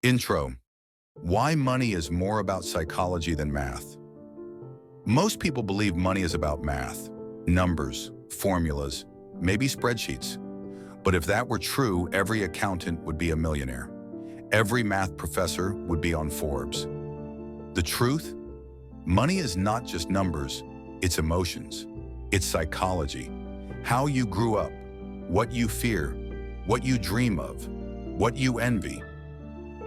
Intro. Why money is more about psychology than math. Most people believe money is about math, numbers, formulas, maybe spreadsheets. But if that were true, every accountant would be a millionaire. Every math professor would be on Forbes. The truth? Money is not just numbers, it's emotions. It's psychology. How you grew up, what you fear, what you dream of, what you envy.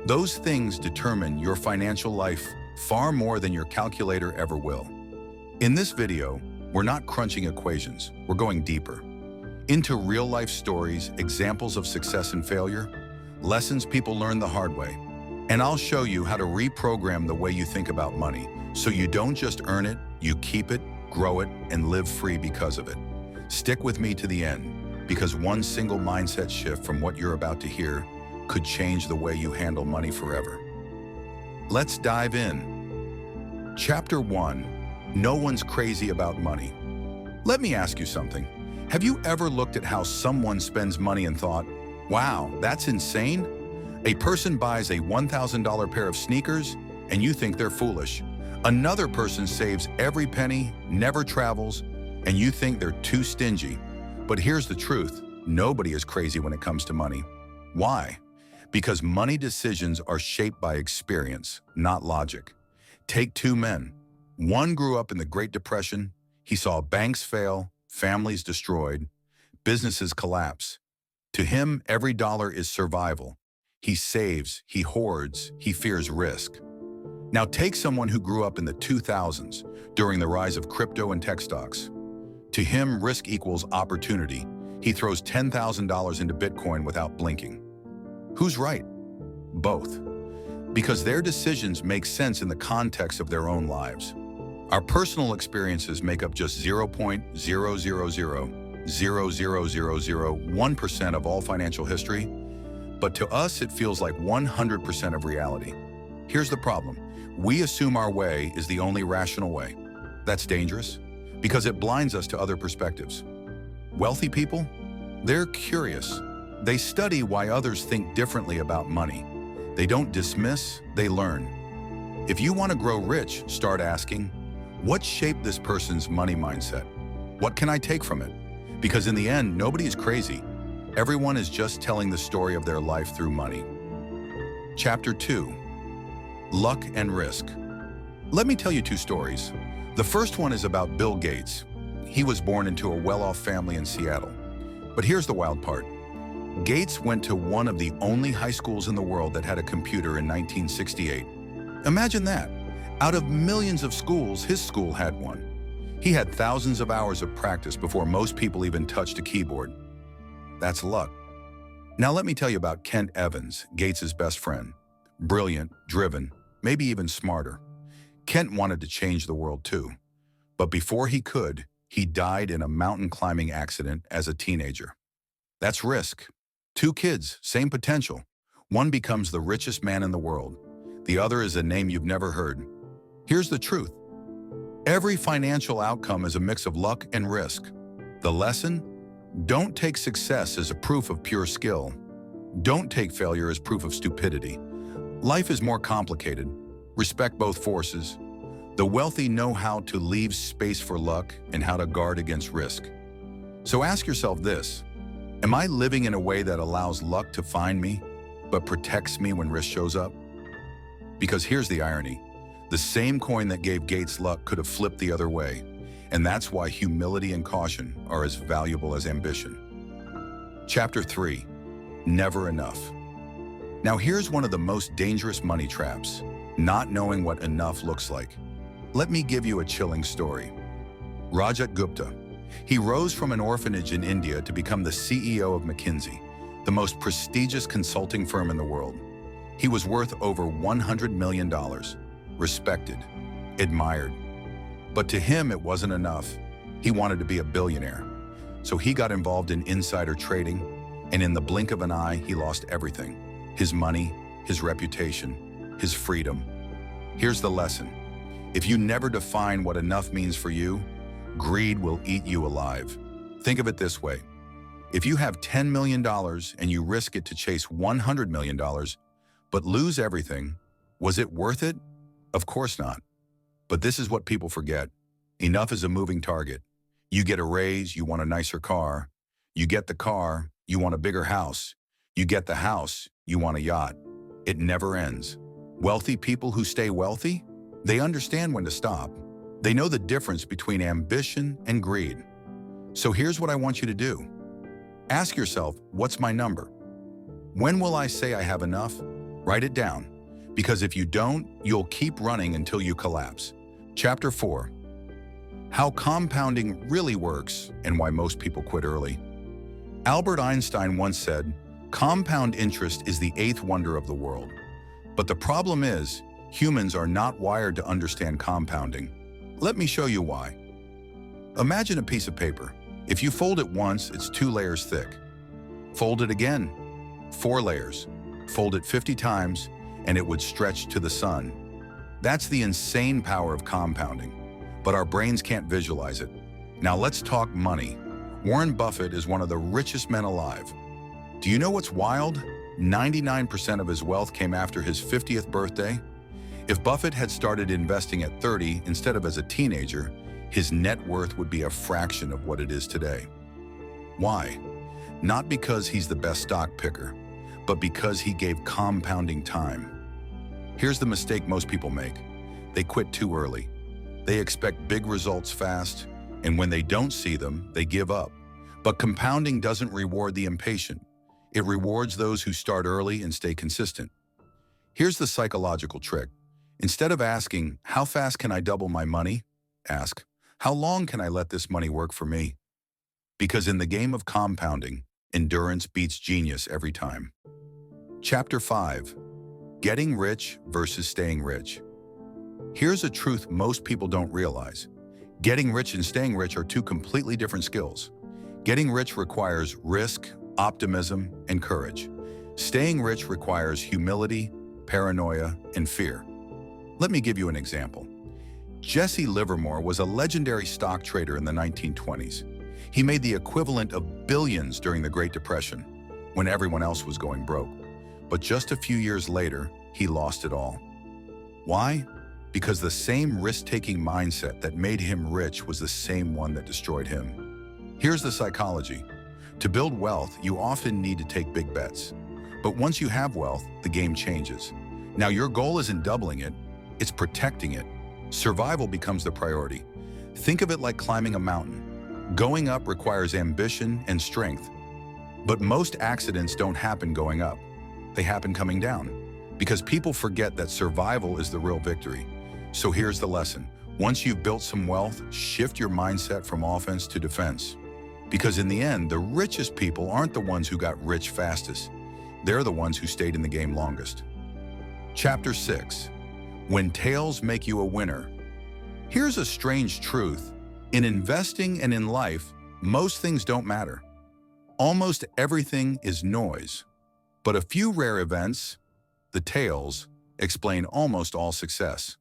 Those things determine your financial life far more than your calculator ever will. In this video, we're not crunching equations, we're going deeper. Into real-life stories, examples of success and failure, lessons people learn the hard way. And I'll show you how to reprogram the way you think about money, so you don't just earn it, you keep it, grow it, and live free because of it. Stick with me to the end, because one single mindset shift from what you're about to hear could change the way you handle money forever. Let's dive in. Chapter 1. No one's crazy about money. Let me ask you something. Have you ever looked at how someone spends money and thought, wow, that's insane? A person buys a $1,000 pair of sneakers and you think they're foolish. Another person saves every penny, never travels, and you think they're too stingy. But here's the truth. Nobody is crazy when it comes to money. Why? Because money decisions are shaped by experience, not logic. Take two men. One grew up in the Great Depression. He saw banks fail, families destroyed, businesses collapse. To him, every dollar is survival. He saves, he hoards, he fears risk. Now take someone who grew up in the 2000s, during the rise of crypto and tech stocks. To him, risk equals opportunity. He throws $10,000 into Bitcoin without blinking. Who's right? Both. Because their decisions make sense in the context of their own lives. Our personal experiences make up just 0.000000001% of all financial history, but to us it feels like 100% of reality. Here's the problem. We assume our way is the only rational way. That's dangerous, because it blinds us to other perspectives. Wealthy people? They're curious. They study why others think differently about money. They don't dismiss, they learn. If you want to grow rich, start asking, what shaped this person's money mindset? What can I take from it? Because in the end, nobody is crazy. Everyone is just telling the story of their life through money. Chapter 2. Luck and Risk. Let me tell you two stories. The first one is about Bill Gates. He was born into a well-off family in Seattle. But here's the wild part. Gates went to one of the only high schools in the world that had a computer in 1968. Imagine that. Out of millions of schools, his school had one. He had thousands of hours of practice before most people even touched a keyboard. That's luck. Now let me tell you about Kent Evans, Gates' best friend. Brilliant, driven, maybe even smarter. Kent wanted to change the world too. But before he could, he died in a mountain climbing accident as a teenager. That's risk. Two kids, same potential. One becomes the richest man in the world. The other is a name you've never heard. Here's the truth. Every financial outcome is a mix of luck and risk. The lesson? Don't take success as a proof of pure skill. Don't take failure as proof of stupidity. Life is more complicated. Respect both forces. The wealthy know how to leave space for luck and how to guard against risk. So ask yourself this. Am I living in a way that allows luck to find me, but protects me when risk shows up? Because here's the irony. The same coin that gave Gates luck could have flipped the other way, and that's why humility and caution are as valuable as ambition. Chapter 3. Never enough. Now here's one of the most dangerous money traps, not knowing what enough looks like. Let me give you a chilling story. Rajat Gupta. He rose from an orphanage in India to become the CEO of McKinsey, the most prestigious consulting firm in the world. He was worth over $100 million, respected, admired. But to him, it wasn't enough. He wanted to be a billionaire. So he got involved in insider trading, and in the blink of an eye, he lost everything. His money, his reputation, his freedom. Here's the lesson. If you never define what enough means for you, greed will eat you alive. Think of it this way. If you have $10 million and you risk it to chase $100 million, But lose everything, was it worth it? Of course not. But this is what people forget. Enough is a moving target. You get a raise, you want a nicer car. You get the car, you want a bigger house. You get the house, you want a yacht. It never ends. Wealthy people who stay wealthy, they understand when to stop. They know the difference between ambition and greed. So here's what I want you to do. Ask yourself, what's my number? When will I say I have enough? Write it down, because if you don't, you'll keep running until you collapse. Chapter 4. How compounding really works and why most people quit early. Albert Einstein once said, "Compound interest is the eighth wonder of the world." But the problem is, humans are not wired to understand compounding. Let me show you why. Imagine a piece of paper. If you fold it once, it's 2 layers thick. Fold it again, 4 layers. Fold it 50 times, and it would stretch to the sun. That's the insane power of compounding, but our brains can't visualize it. Now let's talk money. Warren Buffett is one of the richest men alive. Do you know what's wild? 99% of his wealth came after his 50th birthday. If Buffett had started investing at 30 instead of as a teenager, his net worth would be a fraction of what it is today. Why? Not because he's the best stock picker, but because he gave compounding time. Here's the mistake most people make. They quit too early. They expect big results fast, and when they don't see them, they give up. But compounding doesn't reward the impatient. It rewards those who start early and stay consistent. Here's the psychological trick. Instead of asking, "How fast can I double my money?" ask, "How long can I let this money work for me?" Because in the game of compounding, endurance beats genius every time. Chapter 5. Getting rich versus staying rich. Here's a truth most people don't realize. Getting rich and staying rich are two completely different skills. Getting rich requires risk, optimism, and courage. Staying rich requires humility, paranoia, and fear. Let me give you an example. Jesse Livermore was a legendary stock trader in the 1920s. He made the equivalent of billions during the Great Depression, when everyone else was going broke. But just a few years later, he lost it all. Why? Because the same risk-taking mindset that made him rich was the same one that destroyed him. Here's the psychology. To build wealth, you often need to take big bets. But once you have wealth, the game changes. Now your goal isn't doubling it, it's protecting it. Survival becomes the priority. Think of it like climbing a mountain. Going up requires ambition and strength. But most accidents don't happen going up. They happen coming down. Because people forget that survival is the real victory. So here's the lesson. Once you've built some wealth, shift your mindset from offense to defense. Because in the end, the richest people aren't the ones who got rich fastest. They're the ones who stayed in the game longest. Chapter 6. When tails make you a winner. Here's a strange truth. In investing and in life, most things don't matter. Almost everything is noise. But a few rare events, the tails, explain almost all success.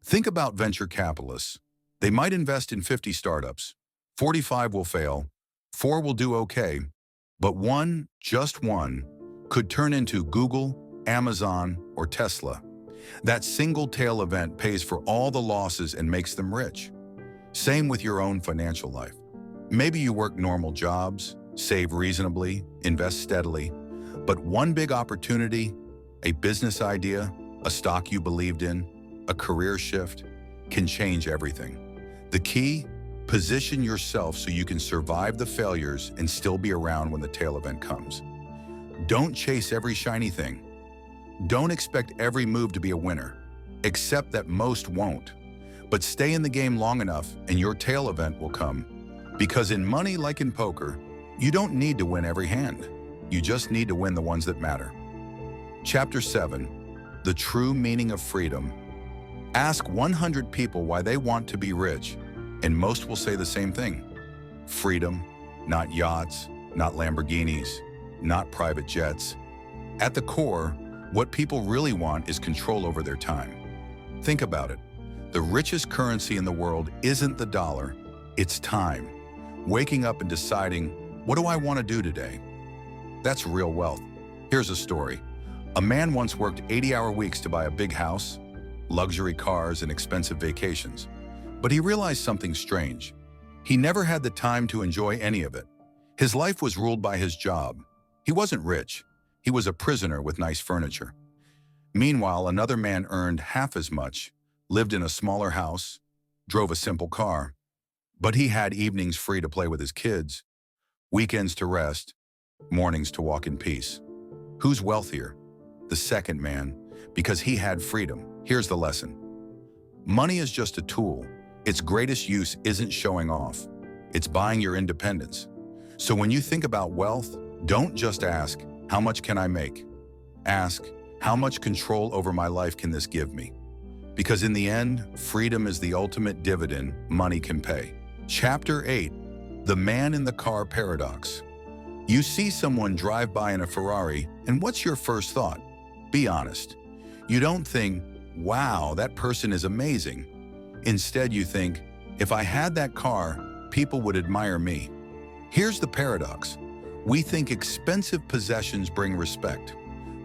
Think about venture capitalists. They might invest in 50 startups. 45 will fail, 4 will do okay, but one, just one, could turn into Google, Amazon, or Tesla. That single tail event pays for all the losses and makes them rich. Same with your own financial life. Maybe you work normal jobs, save reasonably, invest steadily, but one big opportunity, a business idea, a stock you believed in, a career shift, can change everything. The key? Position yourself so you can survive the failures and still be around when the tail event comes. Don't chase every shiny thing. Don't expect every move to be a winner. Accept that most won't. But stay in the game long enough and your tail event will come. Because in money, like in poker, you don't need to win every hand. You just need to win the ones that matter. Chapter 7. The true meaning of freedom. Ask 100 people why they want to be rich, and most will say the same thing. Freedom, not yachts, not Lamborghinis, not private jets. At the core, what people really want is control over their time. Think about it. The richest currency in the world isn't the dollar, it's time. Waking up and deciding, what do I want to do today? That's real wealth. Here's a story. A man once worked 80-hour weeks to buy a big house, luxury cars, and expensive vacations. But he realized something strange. He never had the time to enjoy any of it. His life was ruled by his job. He wasn't rich. He was a prisoner with nice furniture. Meanwhile, another man earned half as much, lived in a smaller house, drove a simple car, but he had evenings free to play with his kids, weekends to rest, mornings to walk in peace. Who's wealthier? The second man, because he had freedom. Here's the lesson. Money is just a tool. Its greatest use isn't showing off. It's buying your independence. So when you think about wealth, don't just ask, how much can I make? Ask, how much control over my life can this give me? Because in the end, freedom is the ultimate dividend money can pay. Chapter 8, The Man in the Car Paradox. You see someone drive by in a Ferrari, and what's your first thought? Be honest. You don't think, wow, that person is amazing. Instead, you think, if I had that car, people would admire me. Here's the paradox. We think expensive possessions bring respect,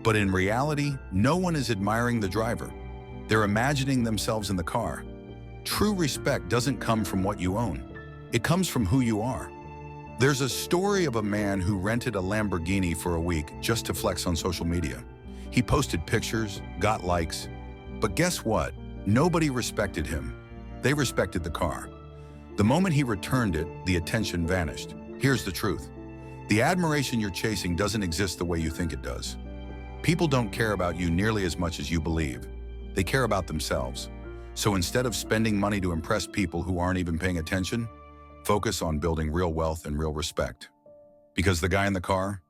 but in reality, no one is admiring the driver. They're imagining themselves in the car. True respect doesn't come from what you own. It comes from who you are. There's a story of a man who rented a Lamborghini for a week just to flex on social media. He posted pictures, got likes, but guess what? Nobody respected him. They respected the car. The moment he returned it, the attention vanished. Here's the truth. The admiration you're chasing doesn't exist the way you think it does. People don't care about you nearly as much as you believe. They care about themselves. So instead of spending money to impress people who aren't even paying attention, focus on building real wealth and real respect. Because the guy in the car,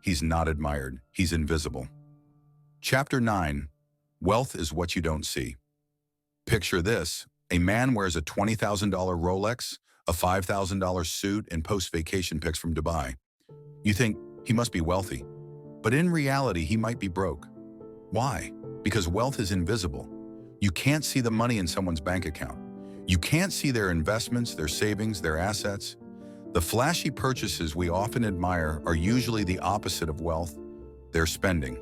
he's not admired, he's invisible. Chapter 9, Wealth is What You Don't See. Picture this, a man wears a $20,000 Rolex, a $5,000 suit, and posts vacation pics from Dubai. You think he must be wealthy, but in reality, he might be broke. Why? Because wealth is invisible. You can't see the money in someone's bank account. You can't see their investments, their savings, their assets. The flashy purchases we often admire are usually the opposite of wealth. They're spending.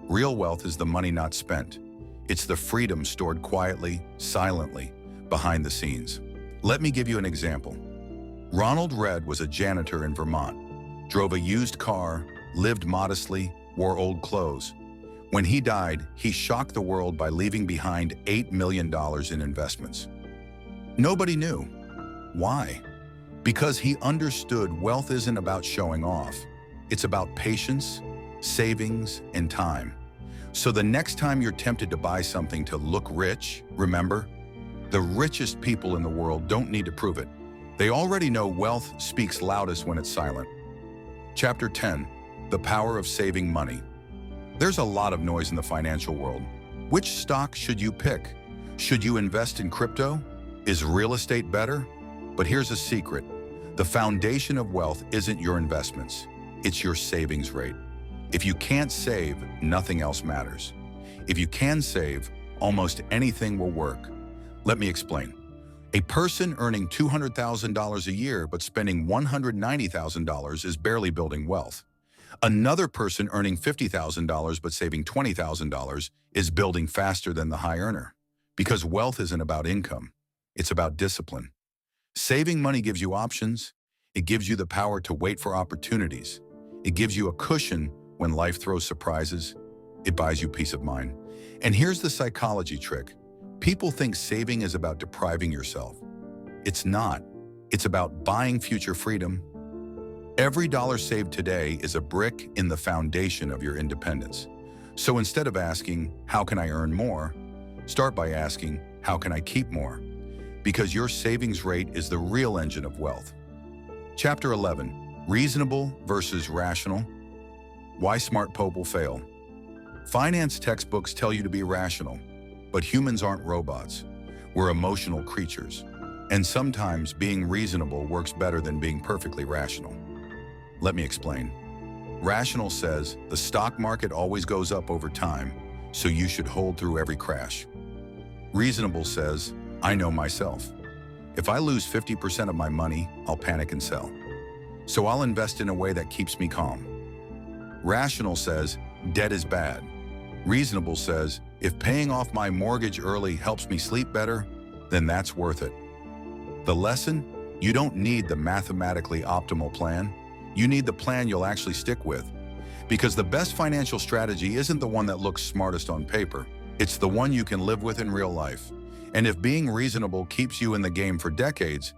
Real wealth is the money not spent. It's the freedom stored quietly, silently, behind the scenes. Let me give you an example. Ronald Red was a janitor in Vermont, drove a used car, lived modestly, wore old clothes. When he died, he shocked the world by leaving behind $8 million in investments. Nobody knew. Why? Because he understood wealth isn't about showing off. It's about patience, savings, and time. So the next time you're tempted to buy something to look rich, remember, the richest people in the world don't need to prove it. They already know wealth speaks loudest when it's silent. Chapter 10, The Power of Saving Money. There's a lot of noise in the financial world. Which stock should you pick? Should you invest in crypto? Is real estate better? But here's a secret. The foundation of wealth isn't your investments. It's your savings rate. If you can't save, nothing else matters. If you can save, almost anything will work. Let me explain. A person earning $200,000 a year but spending $190,000 is barely building wealth. Another person earning $50,000 but saving $20,000 is building faster than the high earner. Because wealth isn't about income. It's about discipline. Saving money gives you options. It gives you the power to wait for opportunities. It gives you a cushion when life throws surprises. It buys you peace of mind. And here's the psychology trick. People think saving is about depriving yourself. It's not. It's about buying future freedom. Every dollar saved today is a brick in the foundation of your independence. So instead of asking, how can I earn more? Start by asking, how can I keep more? Because your savings rate is the real engine of wealth. Chapter 11, Reasonable versus Rational. Why smart people fail. Finance textbooks tell you to be rational, but humans aren't robots. We're emotional creatures. And sometimes being reasonable works better than being perfectly rational. Let me explain. Rational says the stock market always goes up over time, so you should hold through every crash. Reasonable says, I know myself. If I lose 50% of my money, I'll panic and sell. So I'll invest in a way that keeps me calm. Rational says, debt is bad. Reasonable says, if paying off my mortgage early helps me sleep better, then that's worth it. The lesson? You don't need the mathematically optimal plan. You need the plan you'll actually stick with. Because the best financial strategy isn't the one that looks smartest on paper. It's the one you can live with in real life. And if being reasonable keeps you in the game for decades,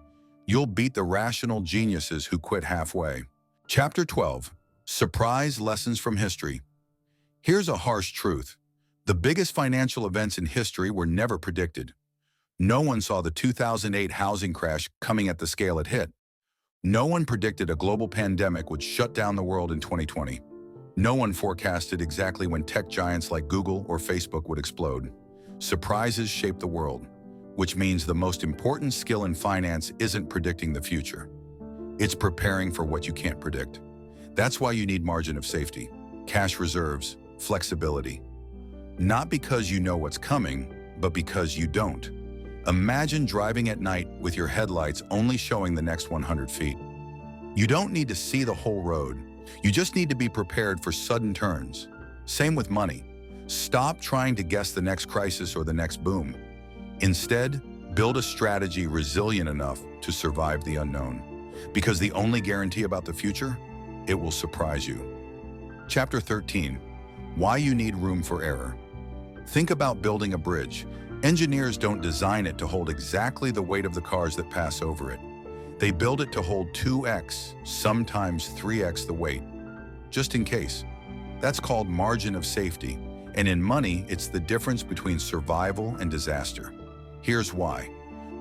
you'll beat the rational geniuses who quit halfway. Chapter 12. Surprise Lessons from History. Here's a harsh truth. The biggest financial events in history were never predicted. No one saw the 2008 housing crash coming at the scale it hit. No one predicted a global pandemic would shut down the world in 2020. No one forecasted exactly when tech giants like Google or Facebook would explode. Surprises shape the world, which means the most important skill in finance isn't predicting the future. It's preparing for what you can't predict. That's why you need margin of safety, cash reserves, flexibility. Not because you know what's coming, but because you don't. Imagine driving at night with your headlights only showing the next 100 feet. You don't need to see the whole road. You just need to be prepared for sudden turns. Same with money. Stop trying to guess the next crisis or the next boom. Instead, build a strategy resilient enough to survive the unknown. Because the only guarantee about the future, it will surprise you. Chapter 13. Why you need room for error. Think about building a bridge. Engineers don't design it to hold exactly the weight of the cars that pass over it. They build it to hold 2x, sometimes 3x the weight, just in case. That's called margin of safety. And in money, it's the difference between survival and disaster. Here's why.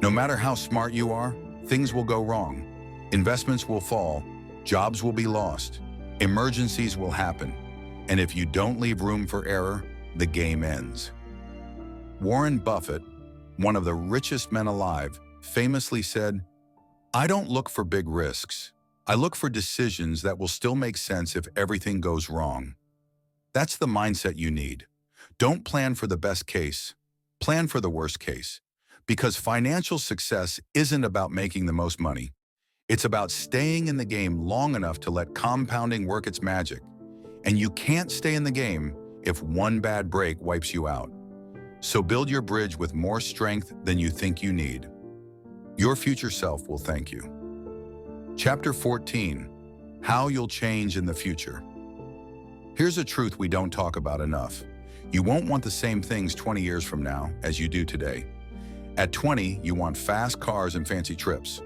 No matter how smart you are, things will go wrong. Investments will fall, jobs will be lost, emergencies will happen. And if you don't leave room for error, the game ends. Warren Buffett, one of the richest men alive, famously said, "I don't look for big risks. I look for decisions that will still make sense if everything goes wrong." That's the mindset you need. Don't plan for the best case. Plan for the worst case. Because financial success isn't about making the most money. It's about staying in the game long enough to let compounding work its magic. And you can't stay in the game if one bad break wipes you out. So build your bridge with more strength than you think you need. Your future self will thank you. Chapter 14. How you'll change in the future. Here's a truth we don't talk about enough. You won't want the same things 20 years from now as you do today. At 20, you want fast cars and fancy trips.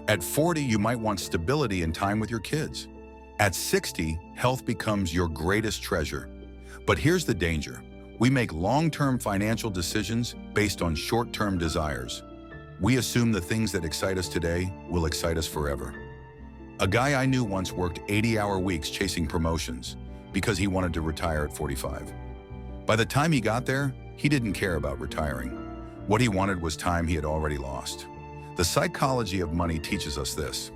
At 40, you might want stability and time with your kids. At 60, health becomes your greatest treasure. But here's the danger. We make long-term financial decisions based on short-term desires. We assume the things that excite us today will excite us forever. A guy I knew once worked 80-hour weeks chasing promotions because he wanted to retire at 45. By the time he got there, he didn't care about retiring. What he wanted was time he had already lost. The psychology of money teaches us this.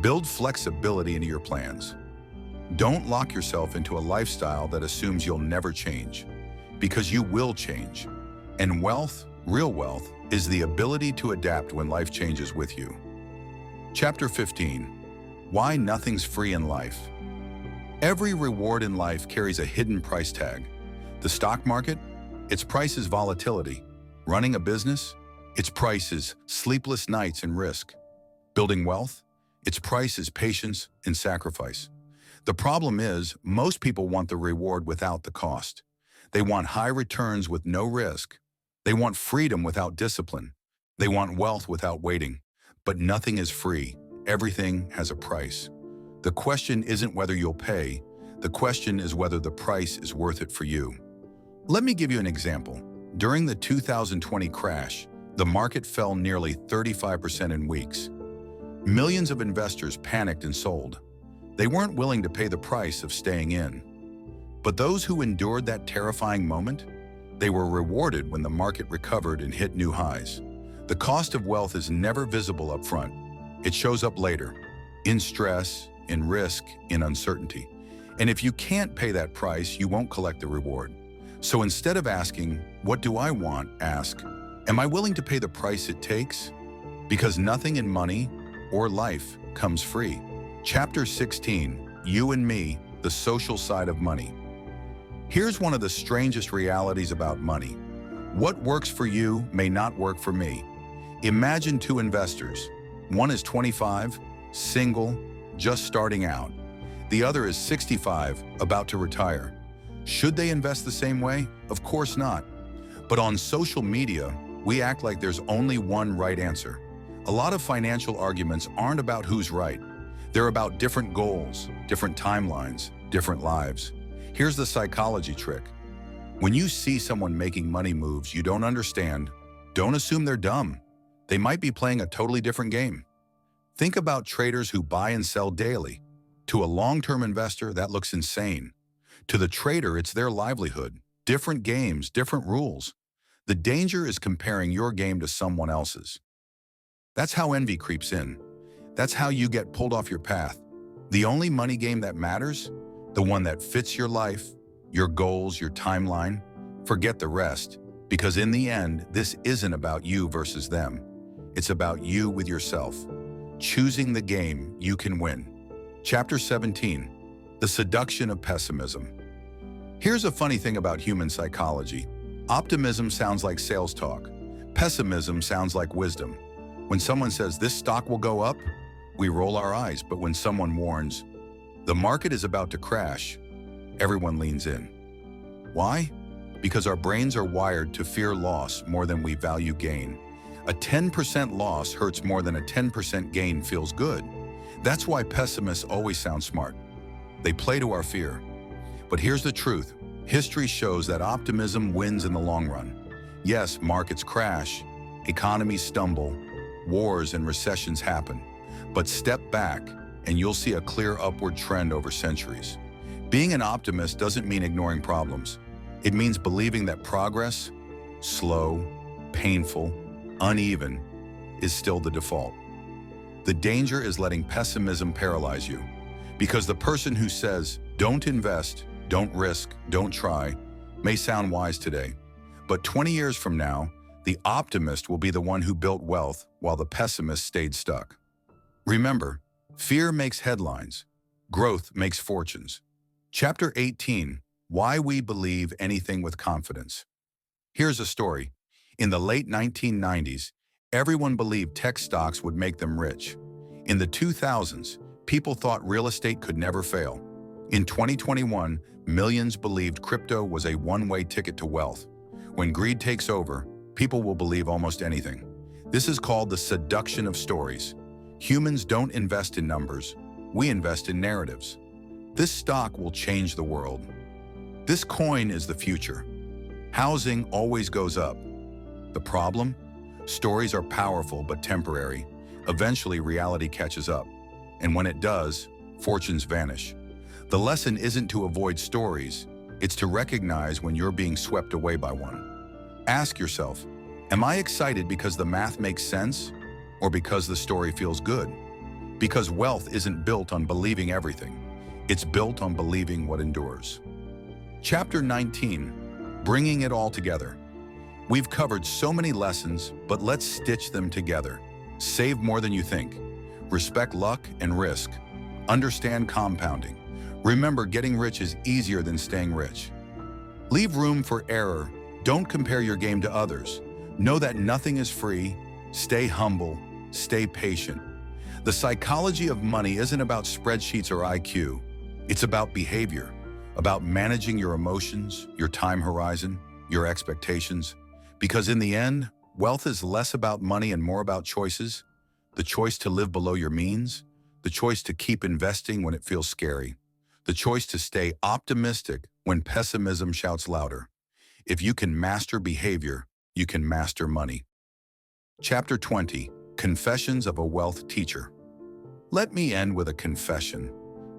Build flexibility into your plans. Don't lock yourself into a lifestyle that assumes you'll never change, because you will change. And wealth, real wealth, is the ability to adapt when life changes with you. Chapter 15. Why nothing's free in life. Every reward in life carries a hidden price tag. The stock market, its price is volatility. Running a business, its price is sleepless nights and risk. Building wealth, its price is patience and sacrifice. The problem is, most people want the reward without the cost. They want high returns with no risk. They want freedom without discipline. They want wealth without waiting. But nothing is free. Everything has a price. The question isn't whether you'll pay. The question is whether the price is worth it for you. Let me give you an example. During the 2020 crash, the market fell nearly 35% in weeks. Millions of investors panicked and sold. They weren't willing to pay the price of staying in. But those who endured that terrifying moment, they were rewarded when the market recovered and hit new highs. The cost of wealth is never visible up front. It shows up later, in stress, in risk, in uncertainty. And if you can't pay that price, you won't collect the reward. So instead of asking, "What do I want?" ask, "Am I willing to pay the price it takes?" Because nothing in money or life comes free. Chapter 16. You and Me, the social side of money. Here's one of the strangest realities about money. What works for you may not work for me. Imagine two investors. One is 25, single, just starting out. The other is 65, about to retire. Should they invest the same way? Of course not. But on social media, we act like there's only one right answer. A lot of financial arguments aren't about who's right. They're about different goals, different timelines, different lives. Here's the psychology trick. When you see someone making money moves you don't understand, don't assume they're dumb. They might be playing a totally different game. Think about traders who buy and sell daily. To a long-term investor, that looks insane. To the trader, it's their livelihood. Different games, different rules. The danger is comparing your game to someone else's. That's how envy creeps in. That's how you get pulled off your path. The only money game that matters, the one that fits your life, your goals, your timeline, forget the rest, because in the end, this isn't about you versus them. It's about you with yourself, choosing the game you can win. Chapter 17, The Seduction of Pessimism. Here's a funny thing about human psychology. Optimism sounds like sales talk. Pessimism sounds like wisdom. When someone says this stock will go up, we roll our eyes, but when someone warns, the market is about to crash, everyone leans in. Why? Because our brains are wired to fear loss more than we value gain. A 10% loss hurts more than a 10% gain feels good. That's why pessimists always sound smart. They play to our fear. But here's the truth. History shows that optimism wins in the long run. Yes, markets crash, economies stumble, wars and recessions happen. But step back and you'll see a clear upward trend over centuries. Being an optimist doesn't mean ignoring problems. It means believing that progress, slow, painful, uneven, is still the default. The danger is letting pessimism paralyze you. Because the person who says, don't invest, don't risk, don't try, may sound wise today. But 20 years from now, the optimist will be the one who built wealth while the pessimist stayed stuck. Remember, fear makes headlines. Growth makes fortunes. Chapter 18, Why We Believe Anything with Confidence. Here's a story. In the late 1990s, everyone believed tech stocks would make them rich. In the 2000s, people thought real estate could never fail. In 2021, millions believed crypto was a one-way ticket to wealth. When greed takes over, people will believe almost anything. This is called the seduction of stories. Humans don't invest in numbers. We invest in narratives. This stock will change the world. This coin is the future. Housing always goes up. The problem? Stories are powerful but temporary. Eventually, reality catches up. And when it does, fortunes vanish. The lesson isn't to avoid stories. It's to recognize when you're being swept away by one. Ask yourself, am I excited because the math makes sense or because the story feels good? Because wealth isn't built on believing everything. It's built on believing what endures. Chapter 19, Bringing It All Together. We've covered so many lessons, but let's stitch them together. Save more than you think. Respect luck and risk. Understand compounding. Remember, getting rich is easier than staying rich. Leave room for error. Don't compare your game to others. Know that nothing is free. Stay humble. Stay patient. The psychology of money isn't about spreadsheets or IQ. It's about behavior, about managing your emotions, your time horizon, your expectations. Because in the end, wealth is less about money and more about choices. The choice to live below your means, the choice to keep investing when it feels scary, the choice to stay optimistic when pessimism shouts louder. If you can master behavior, you can master money. Chapter 20, Confessions of a Wealth Teacher. Let me end with a confession.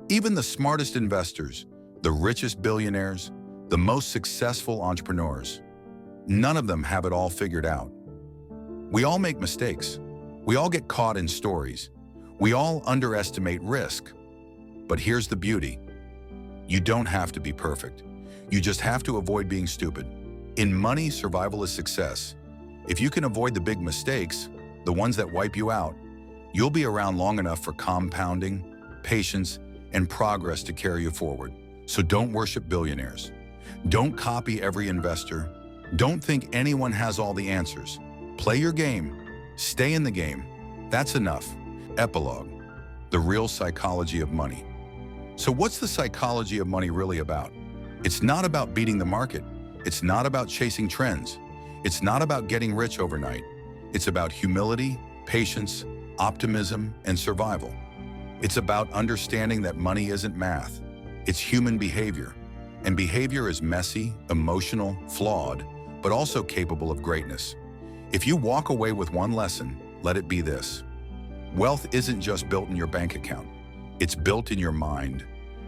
Even the smartest investors, the richest billionaires, the most successful entrepreneurs, none of them have it all figured out. We all make mistakes. We all get caught in stories. We all underestimate risk. But here's the beauty. You don't have to be perfect. You just have to avoid being stupid. In money, survival is success. If you can avoid the big mistakes, the ones that wipe you out, you'll be around long enough for compounding, patience, and progress to carry you forward. So don't worship billionaires. Don't copy every investor. Don't think anyone has all the answers. Play your game. Stay in the game. That's enough. Epilogue. The real psychology of money. So what's the psychology of money really about? It's not about beating the market. It's not about chasing trends. It's not about getting rich overnight. It's about humility, patience, optimism, and survival. It's about understanding that money isn't math. It's human behavior. And behavior is messy, emotional, flawed, but also capable of greatness. If you walk away with one lesson, let it be this. Wealth isn't just built in your bank account. It's built in your mind,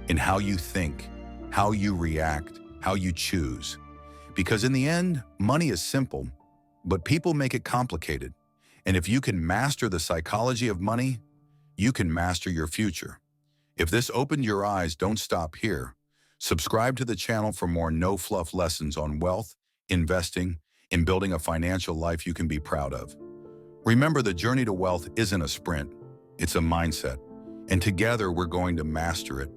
in how you think, how you react, how you choose. Because in the end, money is simple, but people make it complicated. And if you can master the psychology of money, you can master your future. If this opened your eyes, don't stop here. Subscribe to the channel for more no-fluff lessons on wealth, investing, and building a financial life you can be proud of. Remember, the journey to wealth isn't a sprint, it's a mindset. And together we're going to master it.